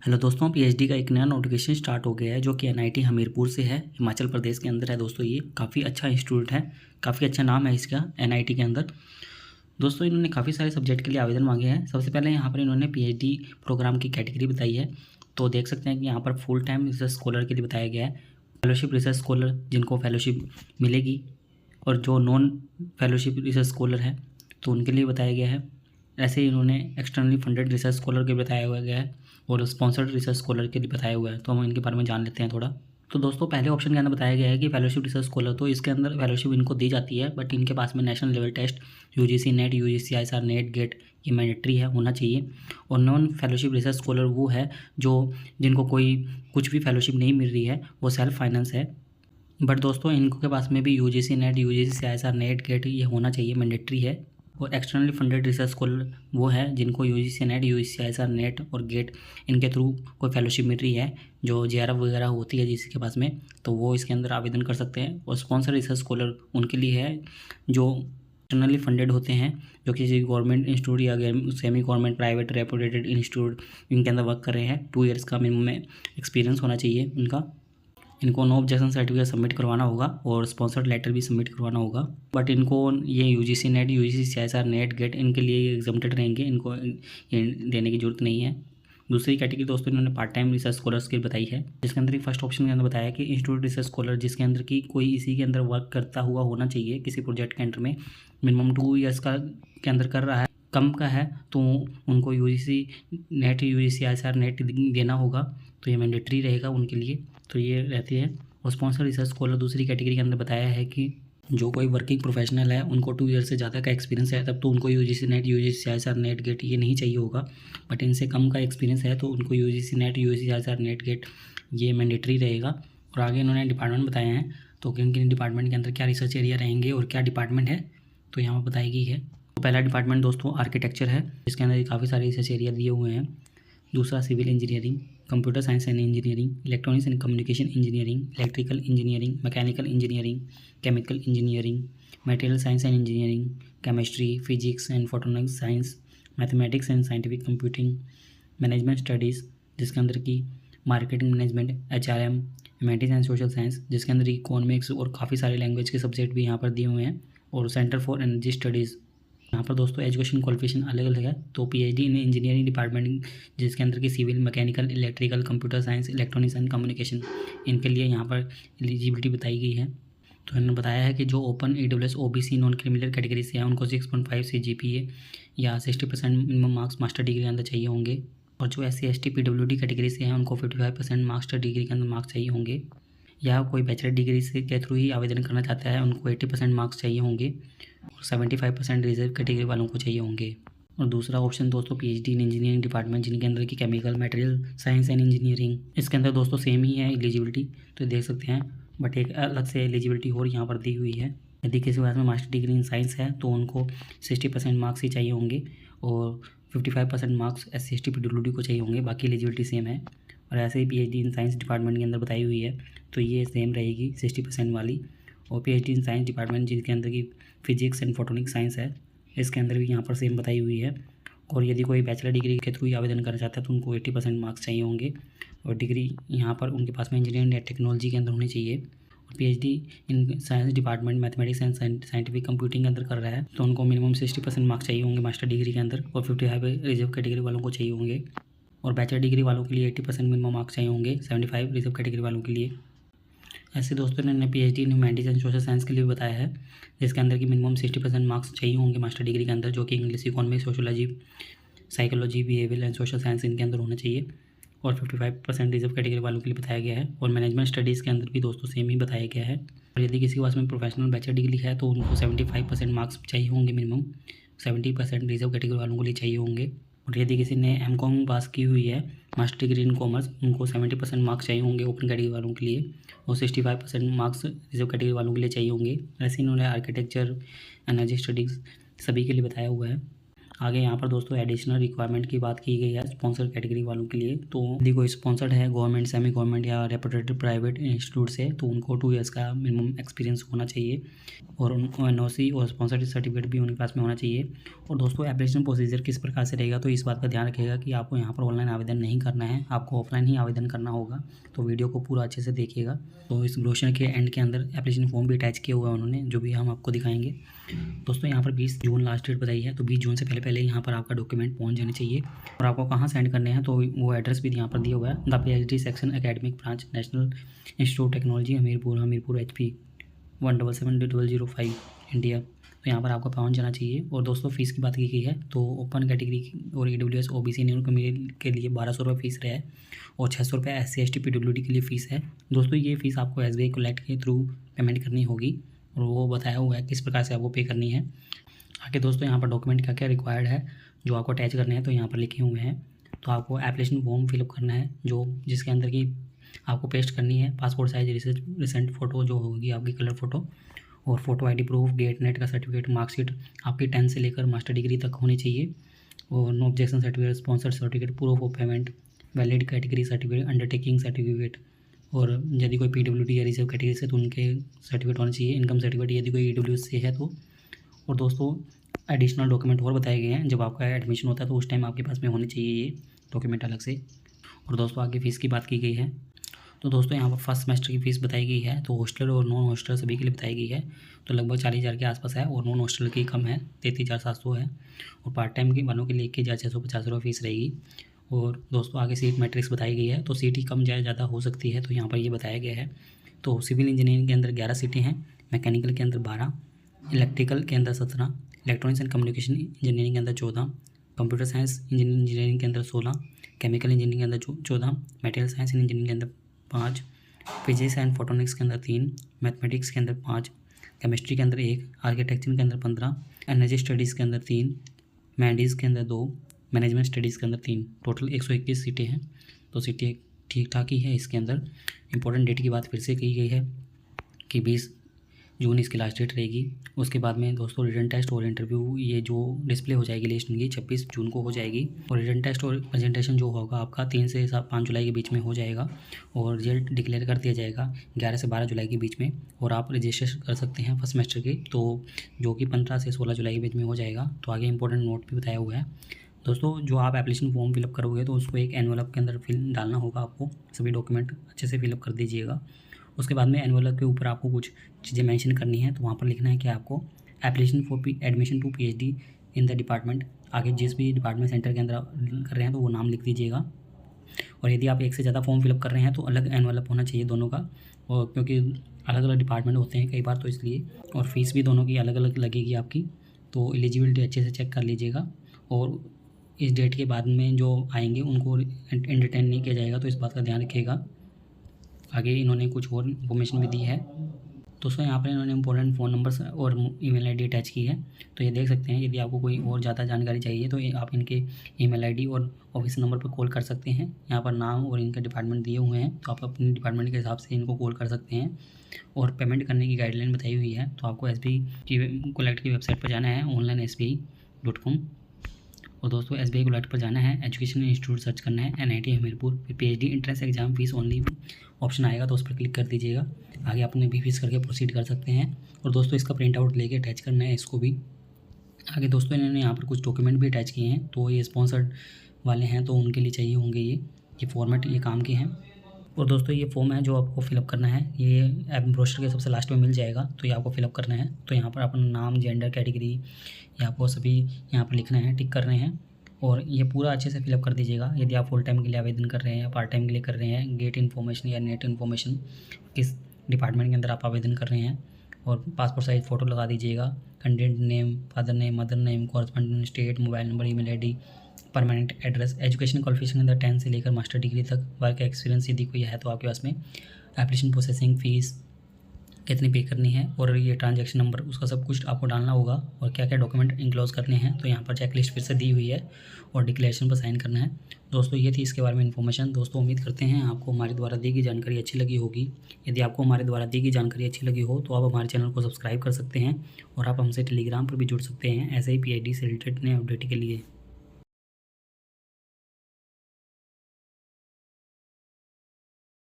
Hello दोस्तों, PhD का एक नया नोटिफिकेशन स्टार्ट हो गया है जो कि एनआईटी हमीरपुर से है, हिमाचल प्रदेश के अंदर है। दोस्तों ये काफ़ी अच्छा इंस्टीट्यूट है, काफ़ी अच्छा नाम है इसका एनआईटी के अंदर। दोस्तों इन्होंने काफ़ी सारे सब्जेक्ट के लिए आवेदन मांगे हैं। सबसे पहले यहाँ पर इन्होंने पीएचडी प्रोग्राम की कैटेगरी बताई है। तो देख सकते हैं कि यहाँ पर फुल टाइम रिसर्च स्कॉलर के लिए बताया गया है, फेलोशिप रिसर्च स्कॉलर जिनको फेलोशिप मिलेगी, और जो नॉन फेलोशिप रिसर्च स्कॉलर है तो उनके लिए बताया गया है। ऐसे ही इन्होंने एक्सटर्नली फंडेड रिसर्च स्कॉलर के बताया हुआ गया है और स्पॉन्सर्ड रिसर्च स्कॉलर के लिए बताया हुआ है। तो हम इनके बारे में जान लेते हैं थोड़ा। तो दोस्तों पहले ऑप्शन के अंदर बताया गया है कि फेलोशिप रिसर्च स्कॉलर, तो इसके अंदर फेलोशिप इनको दी जाती है, बट इनके पास में national level test UGC NET, UGC CSIR NET, GATE ये मैंडेटरी है, होना चाहिए। और नॉन फेलोशिप रिसर्च स्कॉलर वो है जो जिनको कोई कुछ भी फेलोशिप नहीं मिल रही है, वो सेल्फ फाइनेंस है। बट दोस्तों इनको के पास में भी UGC NET, UGC CSIR NET, GATE ये होना चाहिए, मैंडेटरी है। और एक्सटर्नली फंडेड रिसर्च स्कॉलर वो है जिनको UGC NET, UGC CSIR net और गेट इनके थ्रू कोई फेलोशिप मिल रही है, जो जेआरएफ वगैरह होती है जिसके पास में, तो वो इसके अंदर आवेदन कर सकते हैं। और स्पॉन्सर रिसर्च स्कॉलर उनके लिए है जो एक्सटर्नली फंडेड होते हैं, जो किसी गवर्नमेंट इंस्टीट्यूट या semi government private reputed institute इनके अंदर वर्क कर रहे हैं। 2 ईयर्स का मिनिमम एक्सपीरियंस होना चाहिए उनका। इनको नो ऑब्जेक्शन सर्टिफिकेट सबमिट करवाना होगा और स्पॉन्सर्ड लेटर भी सबमिट करवाना होगा। बट इनको ये UGC NET, UGC CSIR NET, GATE इनके लिए एग्जम्प्टेड रहेंगे, इनको ये देने की जरूरत नहीं है। दूसरी कैटेगरी दोस्तों इन्होंने पार्ट टाइम रिसर्च स्कॉलर्स की बताई है, जिसके अंदर फर्स्ट ऑप्शन के अंदर बताया कि इंस्टीट्यूट रिसर्च स्कॉलर जिसके अंदर की कोई इसी के अंदर वर्क करता हुआ होना चाहिए, किसी प्रोजेक्ट के अंदर में मिनिमम 2 ईयर्स का के अंदर कर रहा है, कम का है तो उनको UGC NET, UGC CSIR net देना होगा, तो ये मैंडेटरी रहेगा उनके लिए। तो ये रहती है। और स्पॉन्सर रिसर्च स्कॉलर दूसरी कैटेगरी के अंदर बताया है कि जो कोई वर्किंग प्रोफेशनल है, उनको 2 ईयर से ज़्यादा का एक्सपीरियंस है, तब तो उनको UGC NET, UGC CSIR NET, GATE ये नहीं चाहिए होगा। बट इनसे कम का एक्सपीरियंस है तो उनको UGC NET, UGC CSIR NET, GATE ये मैंडेटरी रहेगा। और आगे इन्होंने डिपार्टमेंट बताए हैं, तो किन किन डिपार्टमेंट के अंदर क्या रिसर्च एरिया रहेंगे और क्या डिपार्टमेंट है, तो यहाँ पर बताई गई है। तो पहला डिपार्टमेंट दोस्तों आर्किटेक्चर है, जिसके अंदर काफ़ी सारे रिसर्च एरिया दिए हुए हैं। दूसरा civil engineering, computer science and engineering, electronics and communication engineering, electrical engineering, mechanical engineering, chemical engineering, material science and engineering, chemistry, physics and photonics science, mathematics and scientific computing, management studies जिसके अंदर की marketing management, HRM, humanities and social science जिसके अंदर economics और काफ़ी सारे language के subject भी यहाँ पर दिए हुए हैं। और सेंटर फॉर एनर्जी स्टडीज़, यहाँ पर दोस्तों एजुकेशन क्वालिफिकेशन अलग अलग है। तो पीएचडी इन इंजीनियरिंग डिपार्टमेंट जिसके अंदर की civil, mechanical, electrical, computer science, electronics and communication, इनके लिए यहाँ पर एलिजिबिलिटी बताई गई है। तो इन्होंने बताया है कि जो open EWS OBC non criminal category से हैं उनको 6.5 से जीपीए या 60% मिनिमम मार्क्स मास्टर डिग्री के अंदर चाहिए होंगे। और जो SC ST PWD कैटेगरी से हैं उनको 55% मास्टर डिग्री के अंदर मार्क्स चाहिए होंगे। या कोई बैचलर डिग्री से के थ्रू ही आवेदन करना चाहता है, उनको 80% मार्क्स चाहिए होंगे और 75% रिजर्व कैटेगरी वालों को चाहिए होंगे। और दूसरा ऑप्शन दोस्तों पीएचडी इन इंजीनियरिंग डिपार्टमेंट जिनके अंदर की chemical, material science and engineering, इसके अंदर दोस्तों सेम ही है एलिजिबिलिटी, तो देख सकते हैं। बट एक अलग से एलिजिबिलिटी और यहाँ पर दी हुई है। यदि किसी के पास में मास्टर डिग्री इन साइंस है तो उनको 60% मार्क्स ही चाहिए होंगे और 55% मार्क्स SC ST PWD को चाहिए होंगे, बाकी एलिजिबिलिटी सेम है। और ऐसे ही पीएचडी इन साइंस डिपार्टमेंट के अंदर बताई हुई है, तो ये सेम रहेगी 60% वाली। और पीएचडी इन साइंस डिपार्टमेंट जिसके अंदर की फिजिक्स एंड फोटोनिक साइंस है, इसके अंदर भी यहाँ पर सेम बताई हुई है। और यदि कोई बैचलर डिग्री के थ्रू ही आवेदन करना चाहता है तो उनको 80% मार्क्स चाहिए होंगे और डिग्री यहाँ पर उनके पास में इंजीनियरिंग या टेक्नोलॉजी के अंदर होनी चाहिए। और PhD in science department mathematics and scientific computing के अंदर कर रहा है तो उनको मिनिमम 60% मार्क्स चाहिए होंगे मास्टर डिग्री के अंदर और 55 रिजर्व कैटेगरी वालों को चाहिए होंगे। और बैचलर डिग्री वालों के लिए 80% मिनिमम मार्क्स चाहिए होंगे, 75 रिजर्व कैटेगरी वालों के लिए। ऐसे दोस्तों ने PhD in humanities and social science के लिए बताया है, जिसके अंदर की मिनिमम 60% मार्क्स चाहिए होंगे मास्टर डिग्री के अंदर, जो कि English, economics, sociology, psychology, behaviour and social science इनके अंदर होना चाहिए। और 55% रिजर्व कैटेगरी वालों के लिए बताया गया है। और मैनेजमेंट स्टडीज़ के अंदर भी दोस्तों सेम ही बताया गया है। और यदि किसी के पास में प्रोफेशनल बैचलर डिग्री है तो उनको 75% मार्क्स चाहिए होंगे मिनिमम, 70% रिजर्व कैटेगरी वालों के लिए चाहिए होंगे। और यदि किसी ने MCOM पास की हुई है मास्टर डिग्री इन कॉमर्स, उनको 70% मार्क्स चाहिए होंगे ओपन कैटेगरी वालों के लिए और 65% मार्क्स रिजर्व कैटेगरी वालों के लिए चाहिए होंगे। ऐसे इन्होंने आर्किटेक्चर, एनर्जी स्टडीज़ सभी के लिए बताया हुआ है। आगे यहाँ पर दोस्तों एडिशनल रिक्वायरमेंट की बात की गई है स्पॉन्सर कैटेगरी वालों के लिए। तो यदि कोई स्पॉन्सर्ड है गवर्नमेंट, सेमी गवर्नमेंट या रेपुटेड प्राइवेट इंस्टीट्यूट से, तो उनको 2 ईयर्स का मिनिमम एक्सपीरियंस होना चाहिए और उनको NOC और स्पॉन्सर्ड सर्टिफिकेट भी उनके पास में होना चाहिए। और दोस्तों एप्लीकेशन प्रोसीजर किस प्रकार से रहेगा, तो इस बात का ध्यान रखिएगा कि आपको यहाँ पर ऑनलाइन आवेदन नहीं करना है, आपको ऑफलाइन ही आवेदन करना होगा। तो वीडियो को पूरा अच्छे से देखिएगा। तो इस ब्रोशर के एंड के अंदर एप्लीकेशन फॉर्म भी अटैच किया हुआ है उन्होंने, जो भी हम आपको दिखाएंगे। दोस्तों यहाँ पर 20 जून लास्ट डेट बताई है, तो 20 जून से पहले यहाँ पर आपका डॉक्यूमेंट पहुँच जाने चाहिए। और आपको कहाँ सेंड करने हैं, तो वो एड्रेस भी यहाँ पर दिया हुआ है। The PhD section academic branch, national institute technology Hamirpur HP 1770005 India. तो यहाँ पर आपको पहुँच जाना चाहिए। और दोस्तों फीस की बात की गई है, तो ओपन कैटेगरी और EWS OBC न्यू के लिए 1200 रुपये फीस है और 600 रुपये SC ST PWD के लिए फ़ीस है। दोस्तों ये फ़ीस आपको SBI कोलेक्ट के थ्रू पेमेंट करनी होगी और वो बताया हुआ है किस प्रकार से आपको पे करनी है। आगे दोस्तों यहाँ पर डॉक्यूमेंट क्या क्या रिक्वायर्ड है जो आपको अटैच करने हैं, तो यहाँ पर लिखे हुए हैं। तो आपको एप्लीकेशन फॉर्म फिलअप करना है, जो जिसके अंदर की आपको पेस्ट करनी है पासपोर्ट साइज रिसेंट फ़ोटो जो होगी आपकी कलर फ़ोटो, और photo ID proof, GATE NET का सर्टिफिकेट, मार्कशीट आपकी 10 से लेकर मास्टर डिग्री तक होनी चाहिए, और no objection certificate, sponsor certificate, proof of payment, valid category certificate, undertaking certificate, और यदि कोई PWD या रिजर्व कैटेगरी से तो उनके सर्टिफिकेट होने चाहिए, इनकम सर्टिफिकेट यदि कोई EWS से है तो। और दोस्तों एडिशनल डॉक्यूमेंट और बताए गए हैं, जब आपका एडमिशन होता है तो उस टाइम आपके पास में होने चाहिए ये डॉक्यूमेंट अलग से। और दोस्तों आगे फ़ीस की बात की गई है, तो दोस्तों यहाँ पर फर्स्ट सेमेस्टर की फ़ीस बताई गई है, तो हॉस्टल और नॉन हॉस्टल सभी के लिए बताई गई है, तो लगभग 40,000 के आसपास है, और नॉन हॉस्टल की कम है 33,700 है, और पार्ट टाइम के वालों के लिए 21,650 रुपये फीस रहेगी। और दोस्तों आगे सीट मैट्रिक्स बताई गई है, तो सीट ही कम ज़्यादा हो सकती है, तो यहाँ पर ये बताया गया है। तो सिविल इंजीनियरिंग के अंदर 11 सीटें हैं, मैकेनिकल के अंदर 12, इलेक्ट्रिकल के अंदर 17, इलेक्ट्रॉनिक्स एंड कम्युनिकेशन इंजीनियरिंग के अंदर 14, कंप्यूटर साइंस इंजीनियरिंग के अंदर 16, केमिकल इंजीनियरिंग के अंदर 14, मटेरियल साइंस इंजीनियरिंग के अंदर 5, फिजिक्स एंड फोटोनिक्स के अंदर 3, मैथमेटिक्स के अंदर 5, केमिस्ट्री के अंदर 1, आर्किटेक्चर के अंदर 15, एनर्जी स्टडीज़ के अंदर 3, मैंडीज़ के अंदर 2, मैनेजमेंट स्टडीज़ के अंदर 3, टोटल 121 सीटें हैं। तो सीटें ठीक ठाक ही है। इसके अंदर इंपॉर्टेंट डेट की बात फिर से की गई है कि 20 जून इसकी लास्ट डेट रहेगी। उसके बाद में दोस्तों रिटन टेस्ट और इंटरव्यू ये जो डिस्प्ले हो जाएगी लिस्ट इनकी 26 जून को हो जाएगी, और रिटन टेस्ट और प्रेजेंटेशन जो होगा आपका 3 से 5 जुलाई के बीच में हो जाएगा, और रिजल्ट डिक्लेयर कर दिया जाएगा 11 से 12 जुलाई के बीच में। और आप रजिस्टर कर सकते हैं फर्स्ट सेमेस्टर के, तो जो कि 15 से 16 जुलाई के बीच में हो जाएगा। तो आगे इंपॉर्टेंट नोट भी बताया हुआ है। दोस्तों जो आप एप्लीकेशन फॉर्म फिलअप करोगे तो उसको एक एनवलप के अंदर डालना होगा आपको, सभी डॉक्यूमेंट अच्छे से फिलअप कर दीजिएगा। उसके बाद में एनवलप के ऊपर आपको कुछ चीज़ें मेंशन करनी है, तो वहाँ पर लिखना है कि आपको application for admission to PhD in the department, आगे जिस भी डिपार्टमेंट सेंटर के अंदर कर रहे हैं तो वो नाम लिख दीजिएगा। और यदि आप एक से ज़्यादा फॉर्म फिलअप कर रहे हैं तो अलग एनवलप होना चाहिए दोनों का, और क्योंकि अलग अलग डिपार्टमेंट होते हैं कई बार, तो इसलिए। और फीस भी दोनों की अलग अलग लगेगी आपकी, तो एलिजिबिलिटी अच्छे से चेक कर लीजिएगा। और इस डेट के बाद में जो आएंगे उनको एंटरटेन नहीं किया जाएगा, तो इस बात का ध्यान रखिएगा। आगे इन्होंने कुछ और इन्फॉर्मेशन भी दी है। दोस्तों यहाँ पर इन्होंने इंपॉर्टेंट फ़ोन नंबर्स और ईमेल आईडी अटैच की है, तो ये देख सकते हैं। यदि आपको कोई और ज़्यादा जानकारी चाहिए तो आप इनके ईमेल आईडी और ऑफिस नंबर पर कॉल कर सकते हैं। यहाँ पर नाम और इनका डिपार्टमेंट दिए हुए हैं, तो आप अपने डिपार्टमेंट के हिसाब से इनको कॉल कर सकते हैं। और पेमेंट करने की गाइडलाइन बताई हुई है, तो आपको SBI की कोलेक्ट की वेबसाइट पर जाना है, ऑनलाइन SBI.com। और दोस्तों SBI कोलेक्ट पर जाना है, एजुकेशन इंस्टीट्यूट सर्च करना है NIT हमीरपुर, फिर PhD entrance exam fees only option आएगा, तो उस पर क्लिक कर दीजिएगा। आगे आपने भी फीस करके प्रोसीड कर सकते हैं। और दोस्तों इसका प्रिंट आउट लेके अटैच करना है इसको भी। आगे दोस्तों इन्होंने यहाँ पर कुछ डॉक्यूमेंट भी अटैच किए हैं, तो ये स्पॉन्सर्ड वाले हैं तो उनके लिए चाहिए होंगे ये फॉर्मेट ये काम के हैं। और दोस्तों ये फॉर्म है जो आपको फिलअप करना है, ये ब्रोशर के सबसे लास्ट में मिल जाएगा, तो ये आपको फिलअप करना है। तो यहाँ पर अपना नाम, जेंडर, कैटेगरी ये आपको सभी यहाँ पर लिखना है, टिक करने हैं, और ये पूरा अच्छे से फिलअप कर दीजिएगा। यदि आप फुल टाइम के लिए आवेदन कर रहे हैं या पार्ट टाइम के लिए कर रहे हैं, गेट इन्फॉर्मेशन या नेट इन्फॉर्मेशन, किस डिपार्टमेंट के अंदर आप आवेदन कर रहे हैं, और पासपोर्ट साइज फ़ोटो लगा दीजिएगा। Candidate name, father name, mother name, correspondent state, mobile number, email ID, permanent address, education qualification के अंदर 10 से लेकर मास्टर डिग्री तक, वर्क एक्सपीरियंस यदि कोई है तो आपके पास में, एप्लीकेशन प्रोसेसिंग फ़ीस, कितनी पे करनी है और ये ट्रांजैक्शन नंबर उसका सब कुछ आपको डालना होगा और क्या क्या डॉक्यूमेंट इंक्लोज करने हैं। तो यहाँ पर चेकलिस्ट फिर से दी हुई है और डिक्लेरेशन पर साइन करना है। दोस्तों ये थी इसके बारे में इन्फॉर्मेशन। दोस्तों उम्मीद करते हैं आपको हमारे द्वारा दी गई जानकारी अच्छी लगी होगी। यदि आपको हमारे द्वारा दी गई जानकारी अच्छी लगी हो तो आप हमारे चैनल को सब्सक्राइब कर सकते हैं और आप हमसे टेलीग्राम पर भी जुड़ सकते हैं ऐसे ही PID से रिलेटेड नए अपडेट के लिए।